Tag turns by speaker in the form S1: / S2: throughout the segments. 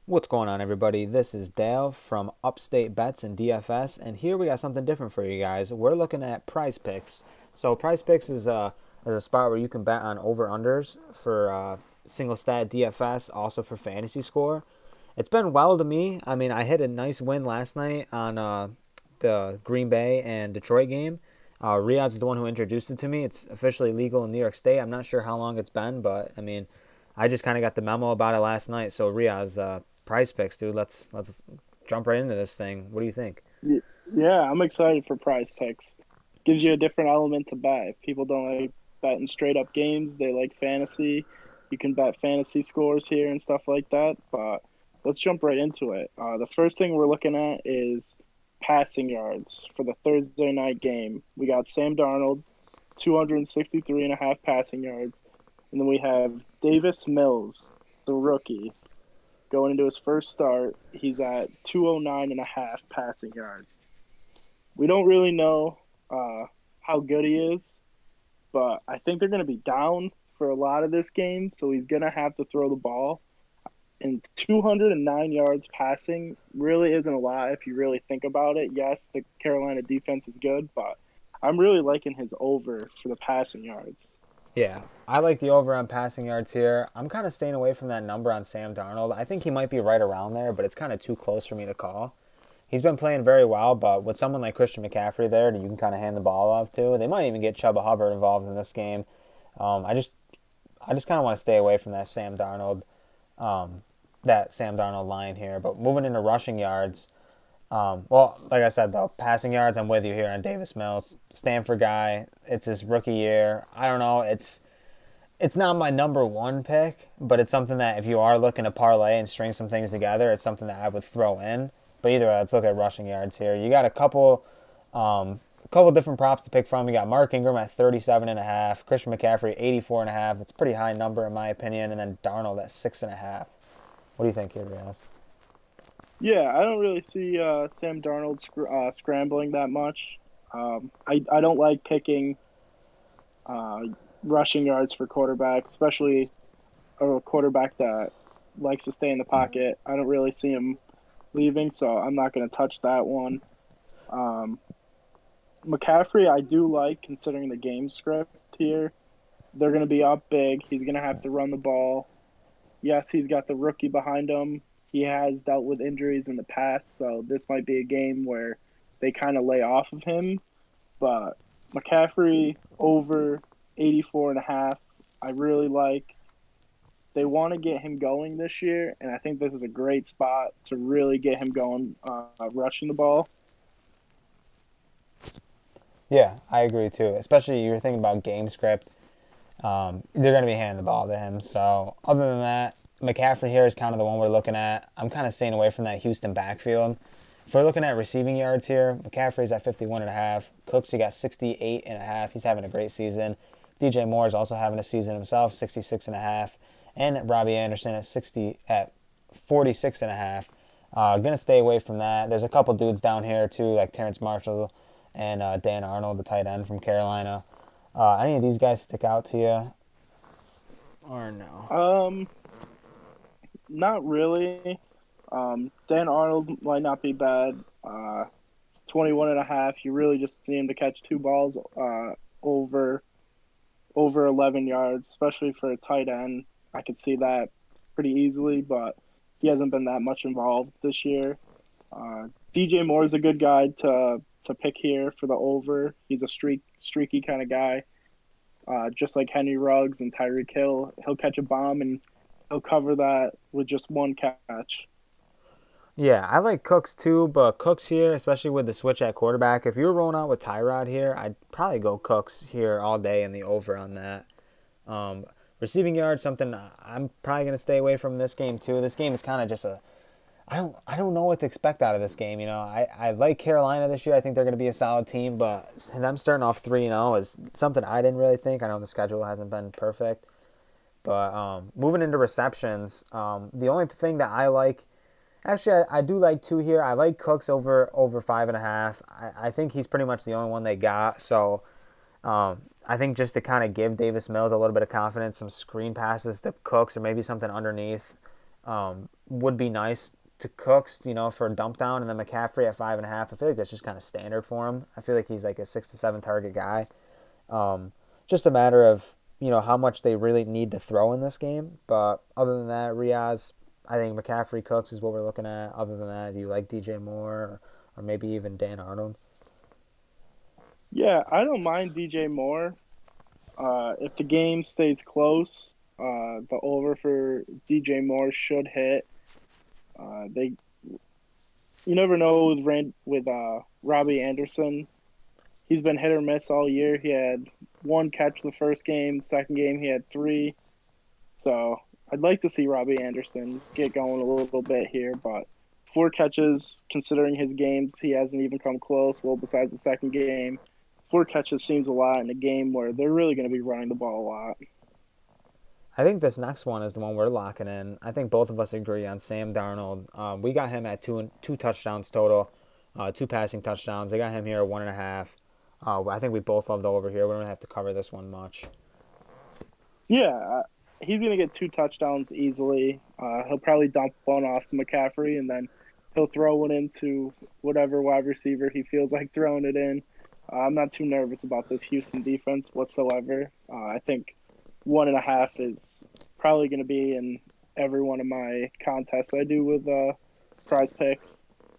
S1: What's going on, everybody? This is Dale from Upstate Bets and DFS, and here we got something different for you guys. We're looking at Prize Picks. So Prize Picks is a spot where you can bet on over/unders for single stat DFS, also for fantasy score. It's been well to me. I mean, I hit a nice win last night on the Green Bay and Detroit game. Riaz is the one who introduced it to me. It's officially legal in New York State. I'm not sure how long it's been, but I mean, I just kind of got the memo about it last night. So Riaz, Prize Picks, dude. Let's jump right into this thing. What do you think?
S2: Y- Yeah, I'm excited for Prize Picks. Gives you a different element to bet. If people don't like betting straight up games, they like fantasy. You can bet fantasy scores here and stuff like that. But let's jump right into it. The first thing we're looking at is passing yards for the Thursday night game. We got Sam Darnold, 263 and a half passing yards. And then we have Davis Mills, the rookie, going into his first start. He's at 209 and a half passing yards. We don't really know how good he is, but I think they're going to be down for a lot of this game, so he's going to have to throw the ball. And 209 yards passing really isn't a lot if you really think about it. Yes, the Carolina defense is good, but I'm really liking his over for the passing yards.
S1: Yeah, I like the over on passing yards here. I'm kind of staying away from that number on Sam Darnold. I think he might be right around there, but it's kind of too close for me to call. He's been playing very well, but with someone like Christian McCaffrey there that you can kind of hand the ball off to, they might even get Chuba Hubbard involved in this game. Um, I just I just kind of want to stay away from that Sam Darnold line here. But moving into rushing yards, well, like I said though, passing yards, I'm with you here on Davis Mills, Stanford guy. It's his rookie year. I don't know. It's not my number one pick, but it's something that if you are looking to parlay and string some things together, it's something that I would throw in. But either way, let's look at rushing yards here. You got a couple different props to pick from. You got Mark Ingram at 37 and a half, Christian McCaffrey 84 and a half. It's a pretty high number in my opinion, and then Darnold at 6.5. What do you think here, Riaz?
S2: Yeah, I don't really see Sam Darnold scrambling that much. I don't like picking uh, rushing yards for quarterbacks, especially a quarterback that likes to stay in the pocket. I don't really see him leaving, so I'm not going to touch that one. Um, McCaffrey, I do like considering the game script here. They're going to be up big. He's going to have to run the ball. Yes, he's got the rookie behind him. He has dealt with injuries in the past, so this might be a game where they kind of lay off of him. But McCaffrey over 84 and a half, I really like. They want to get him going this year, and I think this is a great spot to really get him going rushing the ball.
S1: Yeah, I agree too. Especially you were thinking about game script. They're going to be handing the ball to him. So other than that, McCaffrey here is kind of the one we're looking at. I'm kind of staying away from that Houston backfield. If we're looking at receiving yards here, McCaffrey's at 51 and a half. Cooks, he got 68 and a half. He's having a great season. DJ Moore is also having a season himself, 66 and a half. And Robbie Anderson at 46 and a half. Gonna stay away from that. There's a couple dudes down here too, like Terrence Marshall and Dan Arnold, the tight end from Carolina. Any of these guys stick out to you or no?
S2: Um, Not really. Dan Arnold might not be bad. 21 and a half. You really just need him to catch two balls over over 11 yards, especially for a tight end. I could see that pretty easily, but he hasn't been that much involved this year. DJ Moore is a good guy to pick here for the over. He's a streaky kind of guy, just like Henry Ruggs and Tyreek Hill. He'll catch a bomb and he'll cover that with just one catch.
S1: Yeah, I like Cooks too, but Cooks here, especially with the switch at quarterback, if you were rolling out with Tyrod here, I'd probably go Cooks here all day in the over on that. Um, Receiving yards, something I'm probably going to stay away from this game too. This game is kind of just I don't know what to expect out of this game. I like Carolina this year. I think they're going to be a solid team, but them starting off 3-0 is something I didn't really think. I know the schedule hasn't been perfect, but moving into receptions, the only thing that I like, actually, I do like two here. I like Cooks over 5.5. I think he's pretty much the only one they got. So I think just to kind of give Davis Mills a little bit of confidence, some screen passes to Cooks or maybe something underneath. would be nice to Cooks, for a dump down, and then McCaffrey at 5.5. I feel like that's just kind of standard for him. I feel like he's like a 6 to 7 target guy. Um, just a matter of how much they really need to throw in this game. But other than that, Riaz, I think McCaffrey Cooks is what we're looking at. Other than that, do you like DJ Moore or maybe even Dan Arnold?
S2: Yeah, I don't mind DJ Moore. If the game stays close, the over for DJ Moore should hit. They You never know with Robbie Anderson. He's been hit or miss all year. He had one catch the first game. Second game, he had three. So I'd like to see Robbie Anderson get going a little bit here, but four catches, considering his games, he hasn't even come close. Well, besides the second game, four catches seems a lot in a game where they're really going to be running the ball a lot.
S1: I think this next one is the one we're locking in. I think both of us agree on Sam Darnold. We got him at two touchdowns total, two passing touchdowns. I got him here at 1.5. I think we both love the over here. We don't have to cover this one much.
S2: Yeah, he's going to get two touchdowns easily. He'll probably dump one off to McCaffrey, and then he'll throw one into whatever wide receiver he feels like throwing it in. I'm not too nervous about this Houston defense whatsoever. I think 1.5 is probably going to be in every one of my contests I do with prize picks.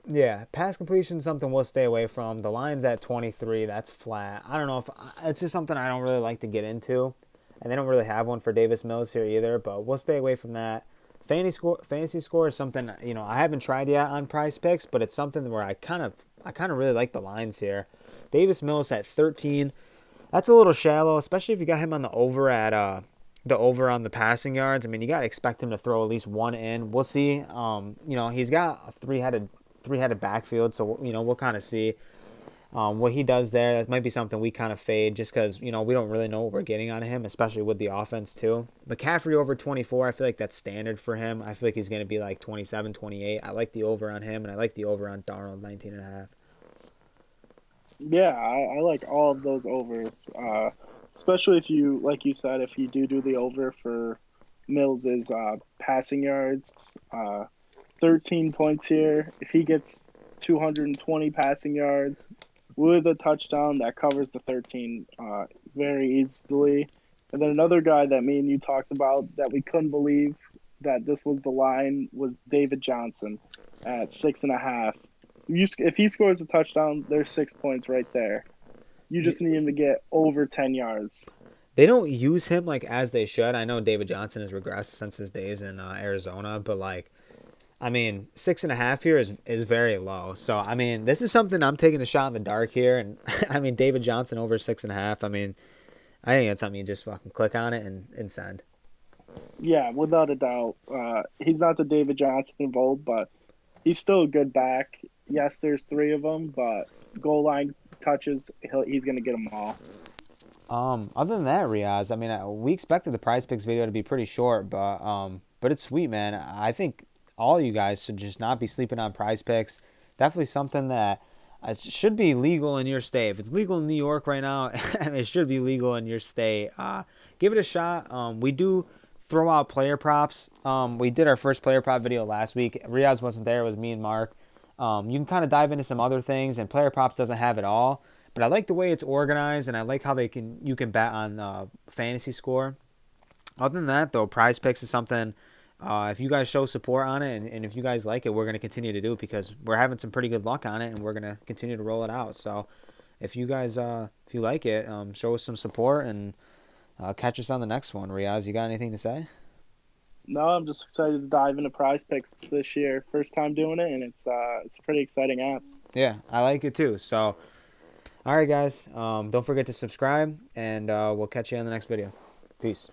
S1: Yeah, pass completion is something we'll stay away from. The line's at 23. That's flat. I don't know if it's just something I don't really like to get into, and they don't really have one for Davis Mills here either. But we'll stay away from that. Fantasy score is something I haven't tried yet on Prize Picks, but it's something where I kind of really like the lines here. Davis Mills at 13. That's a little shallow, especially if you got him on the over on the passing yards. I mean, you got to expect him to throw at least one in. We'll see. He's got a three-headed backfield, so we'll kind of see what he does there. That might be something we kind of fade just because we don't really know what we're getting out of him, especially with the offense too. McCaffrey over 24. I feel like that's standard for him. I feel like he's going to be like 27, 28. I like the over on him, and I like the over on Darnold 19.5.
S2: Yeah, I like all of those overs, especially if you, like you said, if you do the over for Mills's passing yards. 13 points here. If he gets 220 passing yards with a touchdown, that covers the 13 very easily. And then another guy that me and you talked about that we couldn't believe that this was the line was David Johnson at 6.5. If he scores a touchdown, there's 6 points right there. You just need him to get over 10 yards.
S1: They don't use him like as they should. I know David Johnson has regressed since his days in Arizona, but like, I mean, 6.5 here is very low. So I mean, this is something I'm taking a shot in the dark here, and I mean David Johnson over 6.5. I mean, I think it's something you just fucking click on it and send.
S2: Yeah, without a doubt. He's not the David Johnson of old, but he's still a good back. Yes, there's three of them, but goal line touches, he's going to get them all.
S1: Other than that, Riaz, I mean, we expected the Prize Picks video to be pretty short, but it's sweet, man. I think all you guys should just not be sleeping on Prize Picks. Definitely something that should be legal in your state. If it's legal in New York right now, it should be legal in your state. Give it a shot. We do throw out player props. We did our first player prop video last week. Riaz wasn't there. It was me and Mark. You can kind of dive into some other things, and player props doesn't have it all. But I like the way it's organized, and I like how you can bet on fantasy score. Other than that, though, Prize Picks is something. If you guys show support on it, and if you guys like it, we're going to continue to do it because we're having some pretty good luck on it, and we're going to continue to roll it out. So, if you guys, if you like it, show us some support and catch us on the next one. Riaz, you got anything to say?
S2: No, I'm just excited to dive into Prize Picks this year. First time doing it, and it's a pretty exciting app.
S1: Yeah, I like it too. So, all right, guys, don't forget to subscribe, and we'll catch you on the next video. Peace.